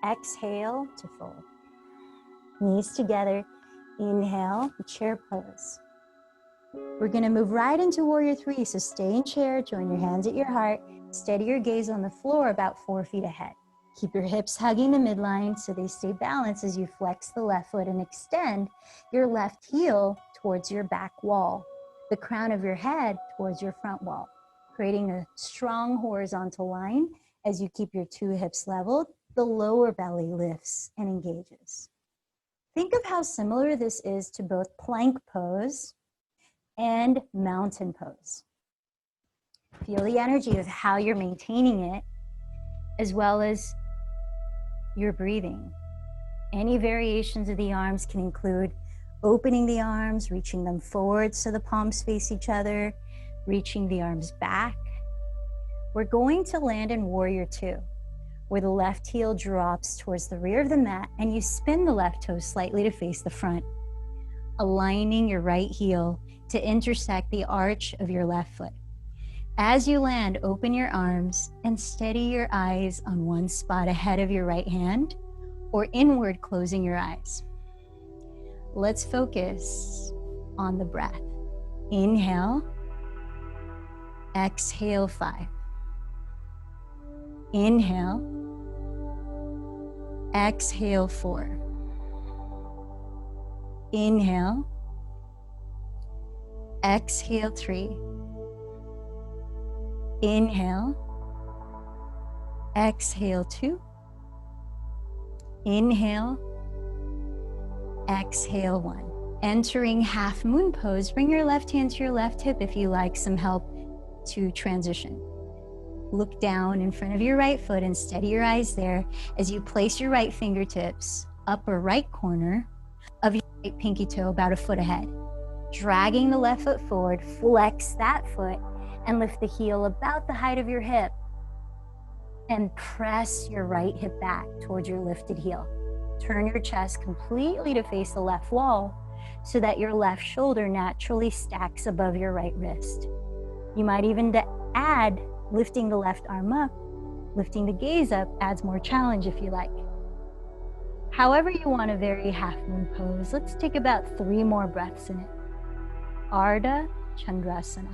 Speaker 1: Exhale to fold. Knees together. Inhale, chair pose. We're gonna move right into warrior 3. So stay in chair, join your hands at your heart. Steady your gaze on the floor about 4 feet ahead. Keep your hips hugging the midline so they stay balanced as you flex the left foot and extend your left heel towards your back wall, the crown of your head towards your front wall, creating a strong horizontal line. As you keep your 2 hips leveled, the lower belly lifts and engages. Think of how similar this is to both plank pose and mountain pose. Feel the energy of how you're maintaining it, as well as your breathing. Any variations of the arms can include opening the arms, reaching them forward so the palms face each other, reaching the arms back. We're going to land in warrior 2, where the left heel drops towards the rear of the mat and you spin the left toe slightly to face the front, aligning your right heel to intersect the arch of your left foot. As you land, open your arms and steady your eyes on one spot ahead of your right hand or inward, closing your eyes. Let's focus on the breath. Inhale, exhale 5. Inhale, exhale 4. Inhale, exhale 3. Inhale, exhale 2. Inhale, exhale 1. Entering half moon pose, bring your left hand to your left hip if you like some help to transition. Look down in front of your right foot and steady your eyes there as you place your right fingertips upper right corner of your right pinky toe about a foot ahead. Dragging the left foot forward, flex that foot and lift the heel about the height of your hip and press your right hip back towards your lifted heel. Turn your chest completely to face the left wall so that your left shoulder naturally stacks above your right wrist. You might even add lifting the left arm up. Lifting the gaze up adds more challenge if you like. However you want to vary half moon pose, let's take about 3 more breaths in it. Ardha Chandrasana.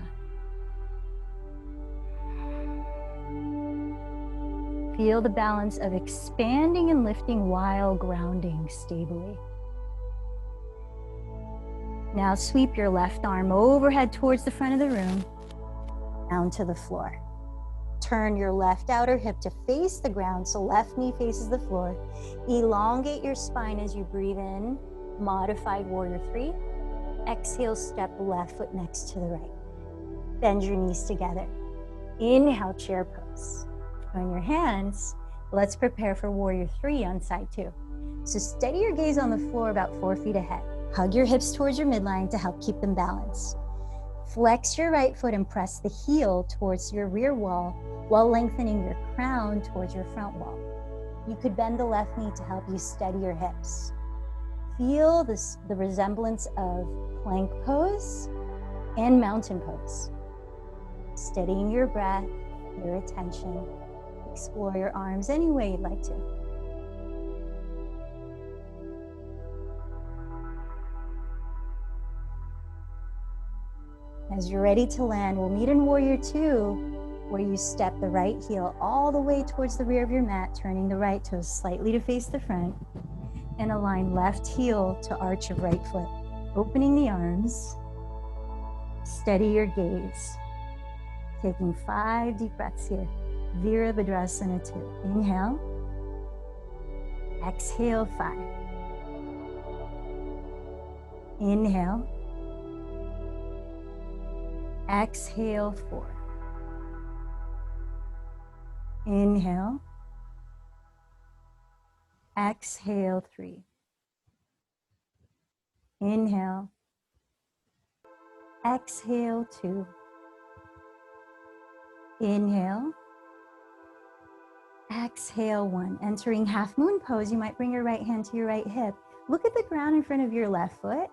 Speaker 1: Feel the balance of expanding and lifting while grounding stably. Now sweep your left arm overhead towards the front of the room, down to the floor. Turn your left outer hip to face the ground so left knee faces the floor. Elongate your spine as you breathe in, modified warrior 3. Exhale, step left foot next to the right. Bend your knees together. Inhale, chair pose. Join your hands. Let's prepare for warrior 3 on side 2. So steady your gaze on the floor about 4 feet ahead. Hug your hips towards your midline to help keep them balanced. Flex your right foot and press the heel towards your rear wall while lengthening your crown towards your front wall. You could bend the left knee to help you steady your hips. Feel the resemblance of plank pose and mountain pose. Steadying your breath, your attention. Explore your arms any way you'd like to. As you're ready to land, we'll meet in Warrior Two, where you step the right heel all the way towards the rear of your mat, turning the right toes slightly to face the front, and align left heel to arch of right foot. Opening the arms, steady your gaze. Taking 5 deep breaths here. Virabhadrasana 2. Inhale. Exhale 5. Inhale. Exhale 4. Inhale. Exhale 3. Inhale. Exhale 2. Inhale. Exhale 1. Entering half moon pose, you might bring your right hand to your right hip. Look at the ground in front of your left foot.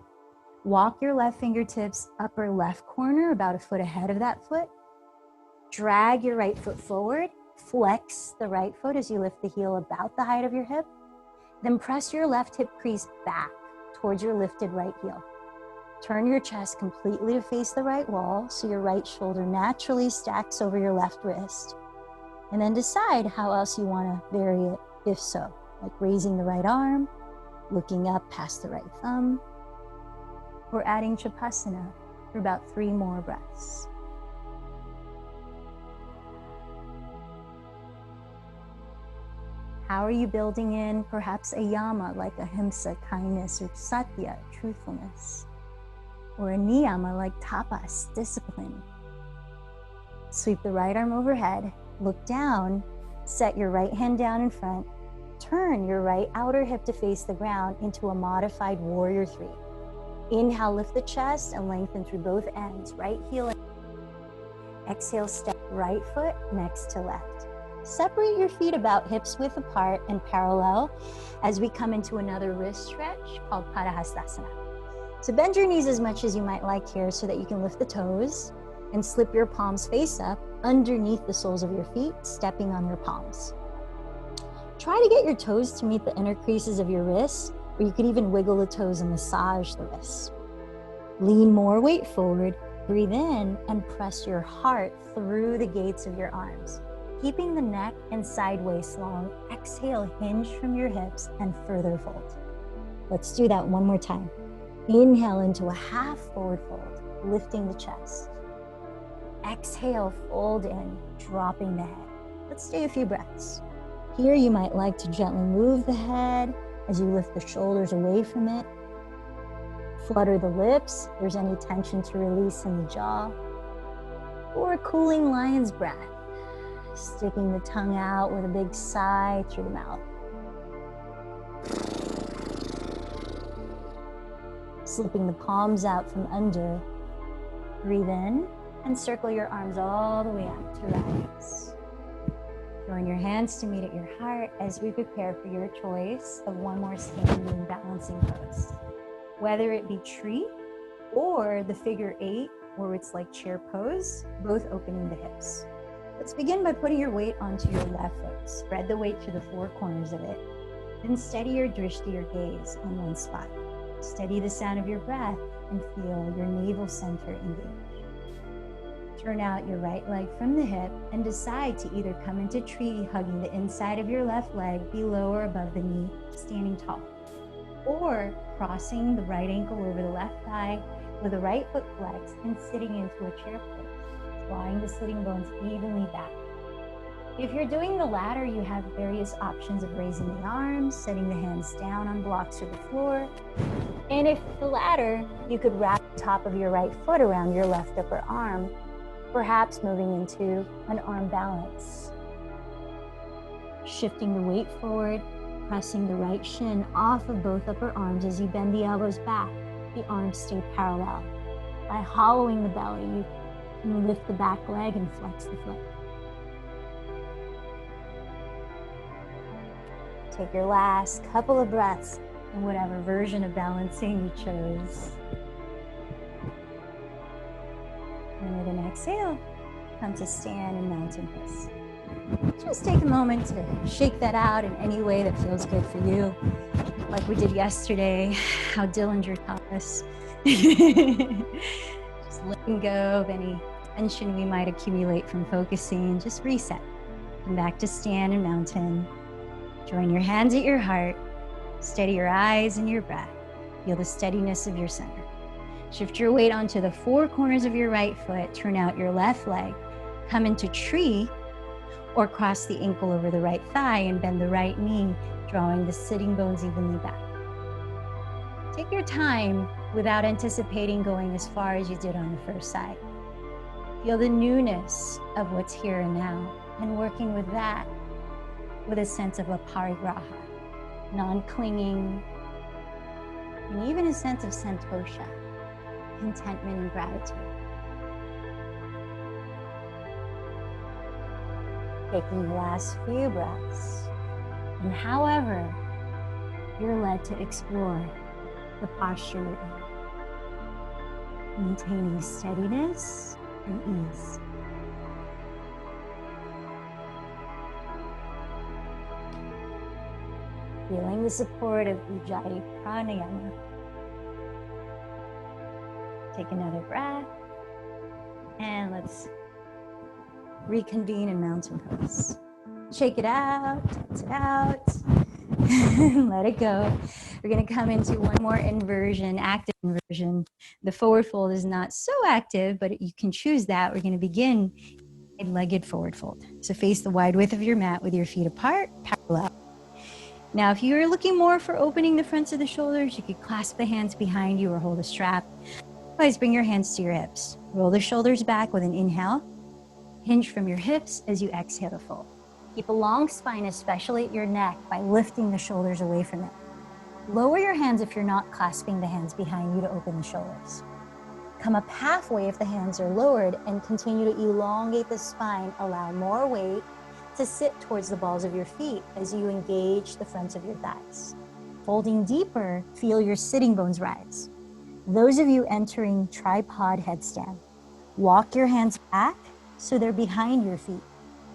Speaker 1: Walk your left fingertips upper left corner, about a foot ahead of that foot. Drag your right foot forward. Flex the right foot as you lift the heel about the height of your hip. Then press your left hip crease back towards your lifted right heel. Turn your chest completely to face the right wall so your right shoulder naturally stacks over your left wrist. And then decide how else you want to vary it, if so, like raising the right arm, looking up past the right thumb, or adding Chapasana for about 3 more breaths. How are you building in perhaps a yama like ahimsa, kindness, or satya, truthfulness? Or a niyama like tapas, discipline? Sweep the right arm overhead, look down, set your right hand down in front, turn your right outer hip to face the ground into a modified Warrior 3. Inhale, lift the chest and lengthen through both ends, right heel. Exhale, step right foot next to left. Separate your feet about hips width apart and parallel as we come into another wrist stretch called Padahastasana. So bend your knees as much as you might like here so that you can lift the toes and slip your palms face up underneath the soles of your feet, stepping on your palms. Try to get your toes to meet the inner creases of your wrists, or you could even wiggle the toes and massage the wrists. Lean more weight forward, breathe in, and press your heart through the gates of your arms. Keeping the neck and side waist long, exhale, hinge from your hips and further fold. Let's do that one more time. Inhale into a half forward fold, lifting the chest. Exhale, fold in, dropping the head. Let's stay a few breaths. Here you might like to gently move the head as you lift the shoulders away from it. Flutter the lips if there's any tension to release in the jaw. Or a cooling lion's breath, sticking the tongue out with a big sigh through the mouth. Slipping the palms out from under. Breathe in and circle your arms all the way up to rise. Join your hands to meet at your heart as we prepare for your choice of one more standing balancing pose. Whether it be tree or the figure 8, where it's like chair pose, both opening the hips. Let's begin by putting your weight onto your left foot. Spread the weight to the 4 corners of it. Then steady your drishti, your gaze, on one spot. Steady the sound of your breath and feel your navel center engage. Turn out your right leg from the hip and decide to either come into tree, hugging the inside of your left leg below or above the knee, standing tall, or crossing the right ankle over the left thigh with the right foot flexed and sitting into a chair pose, drawing the sitting bones evenly back. If you're doing the latter, you have various options of raising the arms, setting the hands down on blocks or the floor. And if the latter, you could wrap the top of your right foot around your left upper arm, perhaps moving into an arm balance. Shifting the weight forward, pressing the right shin off of both upper arms as you bend the elbows back. The arms stay parallel. By hollowing the belly, you can lift the back leg and flex the foot. Take your last couple of breaths in whatever version of balancing you chose. And with an exhale, come to stand in mountain pose. Just take a moment to shake that out in any way that feels good for you. Like we did yesterday, how Dillinger taught us. Just letting go of any tension we might accumulate from focusing. Just reset. Come back to stand in mountain. Join your hands at your heart. Steady your eyes and your breath. Feel the steadiness of your center. Shift your weight onto the four corners of your right foot. Turn out your left leg. Come into tree, or cross the ankle over the right thigh and bend the right knee, drawing the sitting bones evenly back. Take your time without anticipating going as far as you did on the first side. Feel the newness of what's here and now, and working with that with a sense of aparigraha, non-clinging, and even a sense of santosha, contentment and gratitude. Taking the last few breaths, and however you're led to explore the posture you're in, maintaining steadiness and ease. Feeling the support of Ujjayi Pranayama. Take another breath, and let's reconvene in mountain pose. Shake it out, tense it out, let it go. We're gonna come into one more inversion, active inversion. The forward fold is not so active, but you can choose that. We're gonna begin wide-legged forward fold. So face the wide width of your mat with your feet apart, parallel. Now, if you're looking more for opening the fronts of the shoulders, you could clasp the hands behind you or hold a strap. Otherwise, bring your hands to your hips. Roll the shoulders back with an inhale. Hinge from your hips as you exhale to fold. Keep a long spine, especially at your neck, by lifting the shoulders away from it. Lower your hands if you're not clasping the hands behind you to open the shoulders. Come up halfway if the hands are lowered and continue to elongate the spine. Allow more weight to sit towards the balls of your feet as you engage the fronts of your thighs. Folding deeper, feel your sitting bones rise. Those of you entering tripod headstand, walk your hands back so they're behind your feet,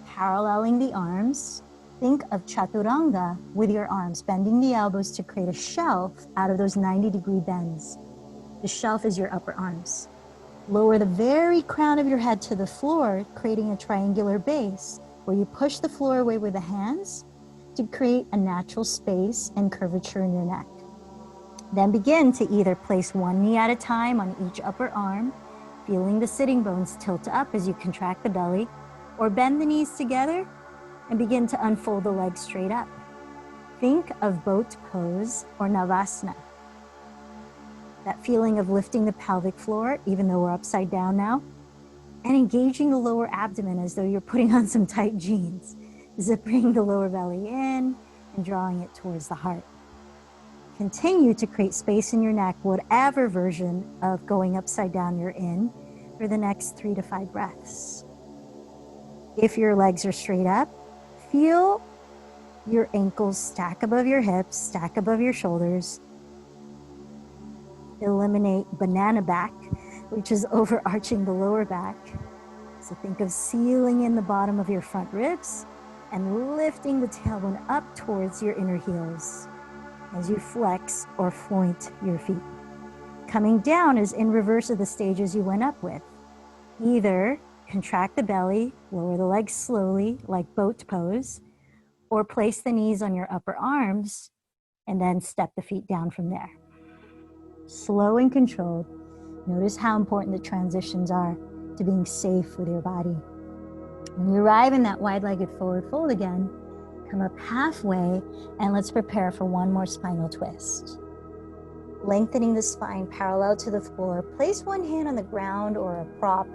Speaker 1: paralleling the arms. Think of chaturanga with your arms, bending the elbows to create a shelf out of those 90-degree bends. The shelf is your upper arms. Lower the very crown of your head to the floor, creating a triangular base where you push the floor away with the hands to create a natural space and curvature in your neck. Then begin to either place one knee at a time on each upper arm, feeling the sitting bones tilt up as you contract the belly, or bend the knees together and begin to unfold the legs straight up. Think of boat pose or navasana. That feeling of lifting the pelvic floor, even though we're upside down now, and engaging the lower abdomen as though you're putting on some tight jeans, zipping the lower belly in and drawing it towards the heart. Continue to create space in your neck, whatever version of going upside down you're in, for the next 3 to 5 breaths. If your legs are straight up, feel your ankles stack above your hips, stack above your shoulders. Eliminate banana back, which is overarching the lower back. So think of sealing in the bottom of your front ribs and lifting the tailbone up towards your inner heels as you flex or point your feet. Coming down is in reverse of the stages you went up with. Either contract the belly, lower the legs slowly like boat pose, or place the knees on your upper arms and then step the feet down from there. Slow and controlled. Notice how important the transitions are to being safe with your body. When you arrive in that wide-legged forward fold again, come up halfway and let's prepare for one more spinal twist. Lengthening the spine parallel to the floor, place one hand on the ground or a prop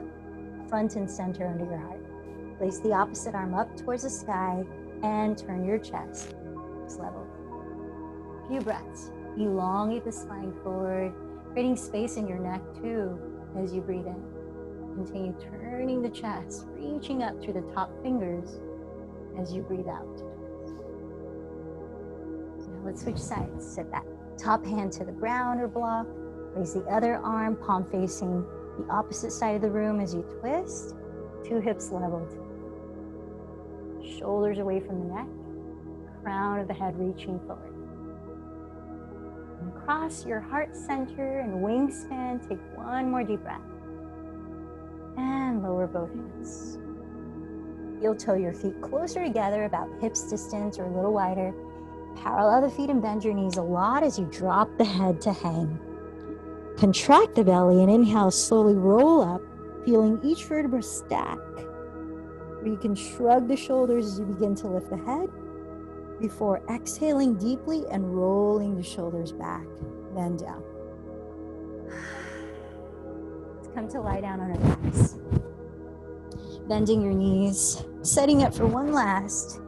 Speaker 1: front and center under your heart. Place the opposite arm up towards the sky and turn your chest level. A few breaths. Elongate the spine forward, creating space in your neck too as you breathe in. Continue turning the chest, reaching up through the top fingers as you breathe out. Let's switch sides. Set that top hand to the ground or block. Raise the other arm, palm facing the opposite side of the room as you twist. 2 hips leveled. Shoulders away from the neck. Crown of the head reaching forward. And across your heart center and wingspan, take one more deep breath. And lower both hands. You'll toe your feet closer together, about hips distance or a little wider. Parallel the feet and bend your knees a lot as you drop the head to hang. Contract the belly and inhale, slowly roll up, feeling each vertebra stack. Or you can shrug the shoulders as you begin to lift the head before exhaling deeply and rolling the shoulders back, then down. Let's come to lie down on our backs. Bending your knees, setting up for one last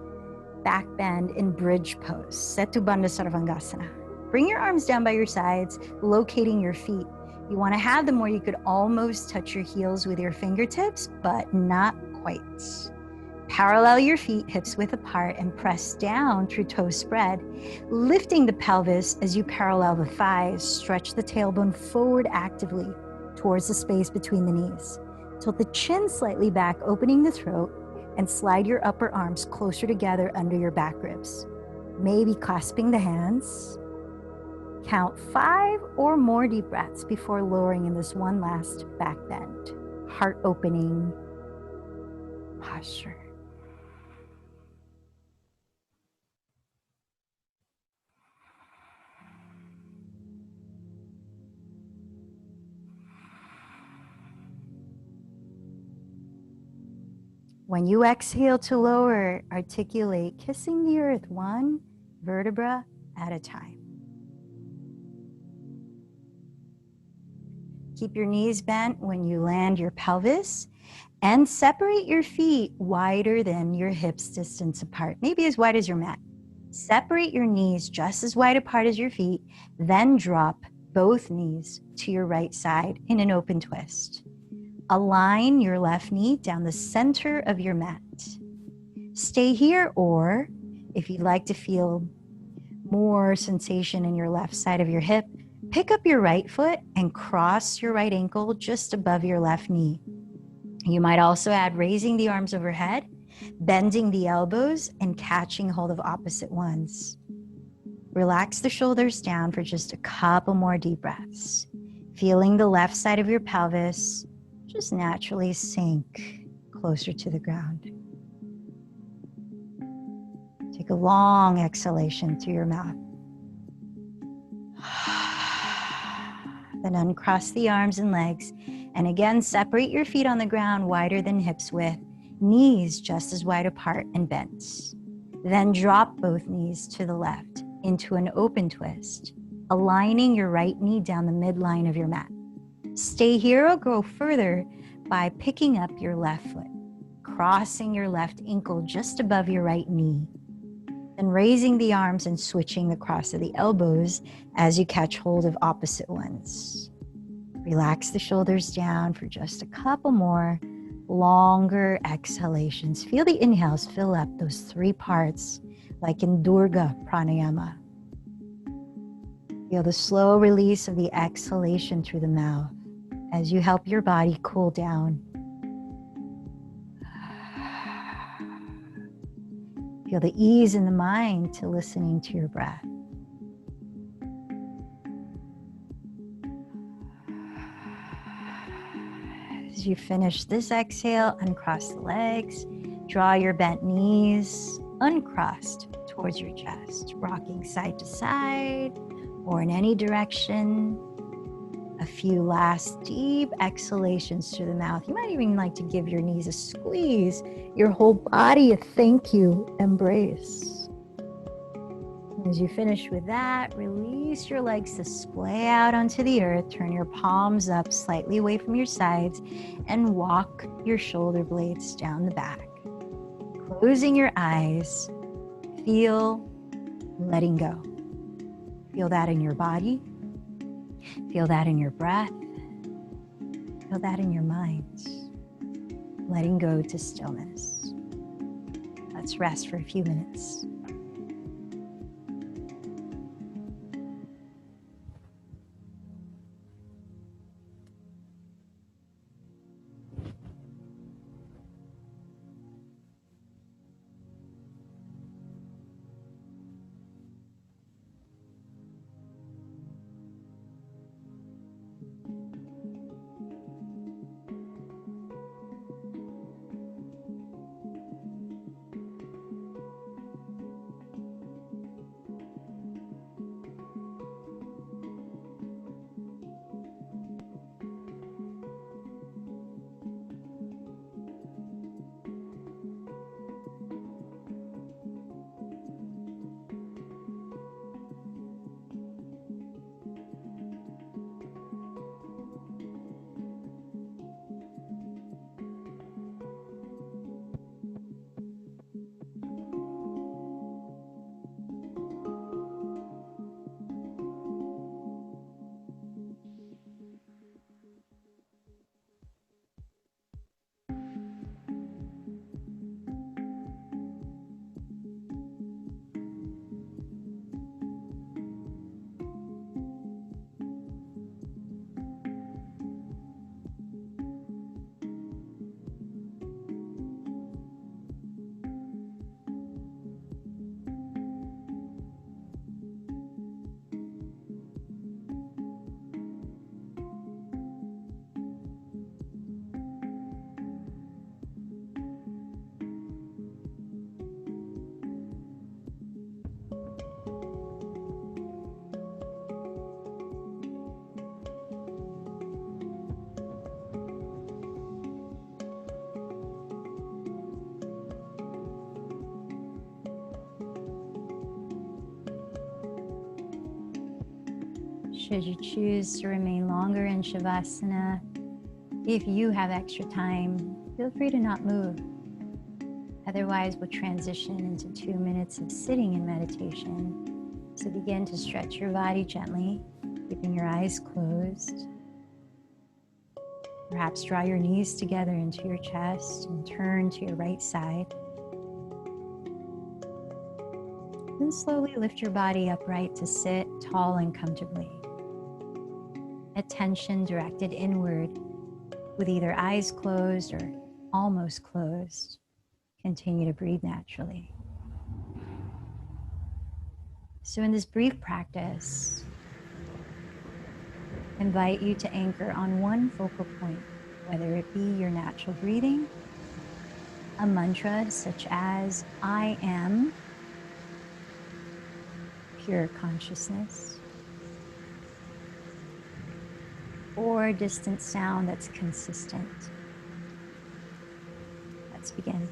Speaker 1: back bend in bridge pose, Setu Bandha Sarvangasana. Bring your arms down by your sides, locating your feet. You want to have them where you could almost touch your heels with your fingertips, but not quite. Parallel your feet, hips width apart, and press down through toe spread, lifting the pelvis as you parallel the thighs. Stretch the tailbone forward actively towards the space between the knees. Tilt the chin slightly back, opening the throat, and slide your upper arms closer together under your back ribs. Maybe clasping the hands. Count 5 or more deep breaths before lowering in this one last back bend. Heart opening posture. When you exhale to lower, articulate, kissing the earth one vertebra at a time. Keep your knees bent when you land your pelvis, and separate your feet wider than your hips distance apart, maybe as wide as your mat. Separate your knees just as wide apart as your feet, then drop both knees to your right side in an open twist. Align your left knee down the center of your mat. Stay here, or if you'd like to feel more sensation in your left side of your hip, pick up your right foot and cross your right ankle just above your left knee. You might also add raising the arms overhead, bending the elbows, and catching hold of opposite ones. Relax the shoulders down for just a couple more deep breaths. Feeling the left side of your pelvis just naturally sink closer to the ground. Take a long exhalation through your mouth. Then uncross the arms and legs, and again separate your feet on the ground wider than hips width, knees just as wide apart and bent. Then drop both knees to the left into an open twist, aligning your right knee down the midline of your mat. Stay here or go further by picking up your left foot, crossing your left ankle just above your right knee, then raising the arms and switching the cross of the elbows as you catch hold of opposite ones. Relax the shoulders down for just a couple more longer exhalations. Feel the inhales fill up those 3 parts like in Durga Pranayama. Feel the slow release of the exhalation through the mouth as you help your body cool down. Feel the ease in the mind to listening to your breath. As you finish this exhale, uncross the legs, draw your bent knees uncrossed towards your chest, rocking side to side or in any direction. A few last deep exhalations through the mouth. You might even like to give your knees a squeeze, your whole body a thank you embrace. As you finish with that, release your legs to splay out onto the earth. Turn your palms up slightly away from your sides and walk your shoulder blades down the back. Closing your eyes, feel letting go. Feel that in your body. Feel that in your breath. Feel that in your mind. Letting go to stillness. Let's rest for a few minutes. Should you choose to remain longer in Shavasana, if you have extra time, feel free to not move. Otherwise, we'll transition into 2 minutes of sitting in meditation. So begin to stretch your body gently, keeping your eyes closed. Perhaps draw your knees together into your chest and turn to your right side. Then slowly lift your body upright to sit tall and comfortably. Attention directed inward with either eyes closed or almost closed. Continue to breathe naturally. So in this brief practice, I invite you to anchor on one focal point, whether it be your natural breathing, a mantra such as I am pure consciousness, or a distant sound that's consistent. Let's begin.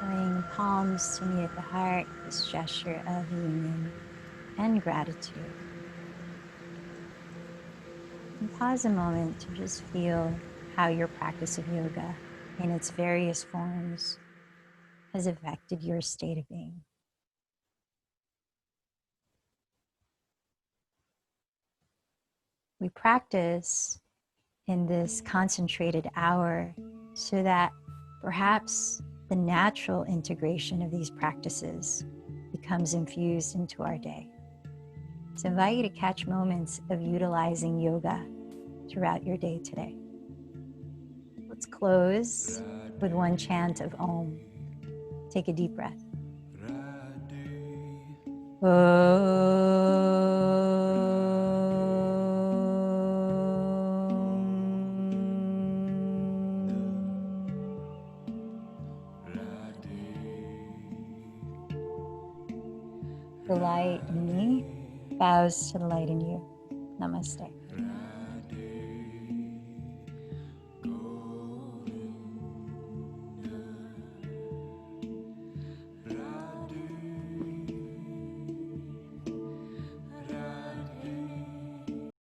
Speaker 1: Laying palms to meet at the heart, this gesture of union and gratitude. And pause a moment to just feel how your practice of yoga in its various forms has affected your state of being. We practice in this concentrated hour so that perhaps the natural integration of these practices becomes infused into our day. So I invite you to catch moments of utilizing yoga throughout your day today. Let's close with one chant of Om. Take a deep breath. The light in me bows to the light in you. Namaste.